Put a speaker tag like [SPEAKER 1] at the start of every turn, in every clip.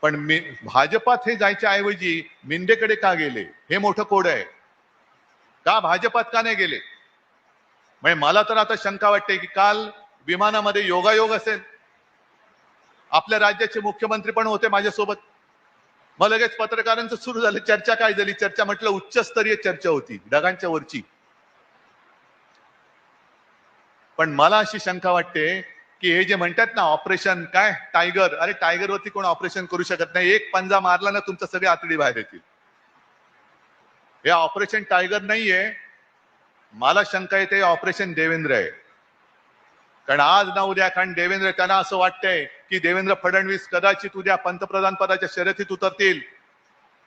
[SPEAKER 1] पण भाजपात हे जायच्या ऐवजी मिंदेकडे का गेले हे मोठं कोड आहे. का भाजपात का नाही गेले? म्हणजे मला तर आता शंका वाटते की काल विमानामध्ये योगायोग असेल, आपल्या राज्याचे मुख्यमंत्री पण होते माझ्यासोबत. मग लगेच पत्रकारांचं सुरू झालं, चर्चा काय झाली? चर्चा म्हटलं उच्चस्तरीय चर्चा होती, ढगांच्या वरची. पण मला अशी शंका वाटते की हे जे म्हणतात ना ऑपरेशन काय टायगर, अरे टायगरवरती कोण ऑपरेशन करू शकत नाही. एक पंजा मारला ना तुमचं सगळे आतडी बाहेर येतील. हे ऑपरेशन टायगर नाहीये. मला शंका येते ऑपरेशन देवेंद्र आहे. कारण आज ना उद्या, कारण देवेंद्र, त्यांना असं वाटतंय की देवेंद्र फडणवीस कदाचित उद्या पंतप्रधान पदाच्या शर्यतीत उतरतील,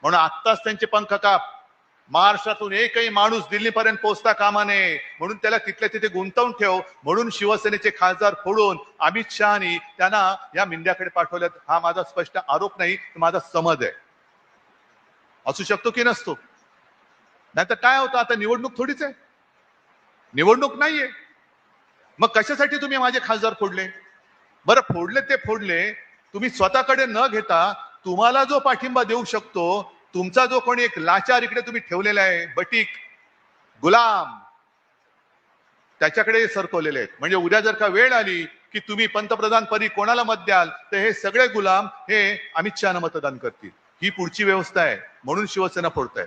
[SPEAKER 1] म्हणून आत्ताच त्यांचे पंख काप. महाराष्ट्रातून एकही माणूस दिल्लीपर्यंत पोहोचता कामा नये, म्हणून त्याला तिथल्या तिथे गुंतवून ठेव, म्हणून शिवसेनेचे खासदार फोडून अमित शहानी त्यांना या मिंद्याकडे पाठवल्यात. हा माझा स्पष्ट आरोप नाही, माझा समज आहे. असू शकतो की नसतो. नाहीतर काय होतं, आता निवडणूक थोडीच आहे, निवडणूक नाहीये. मग कशासाठी तुम्ही माझे खासदार फोडले? बरं फोडले ते फोडले, तुम्ही स्वतःकडे न घेता तुम्हाला जो पाठिंबा देऊ शकतो, तुमचा जो कोणी एक लाचार इकडे तुम्ही ठेवलेला आहे, बटीक गुलाम, त्याच्याकडे सरकवलेले आहेत. म्हणजे उद्या जर का वेळ आली की तुम्ही पंतप्रधान पदी कोणाला मत द्याल, तर हे सगळे गुलाम हे अमित शहाना मतदान करतील. ही पुढची व्यवस्था आहे, म्हणून शिवसेना फोडताय.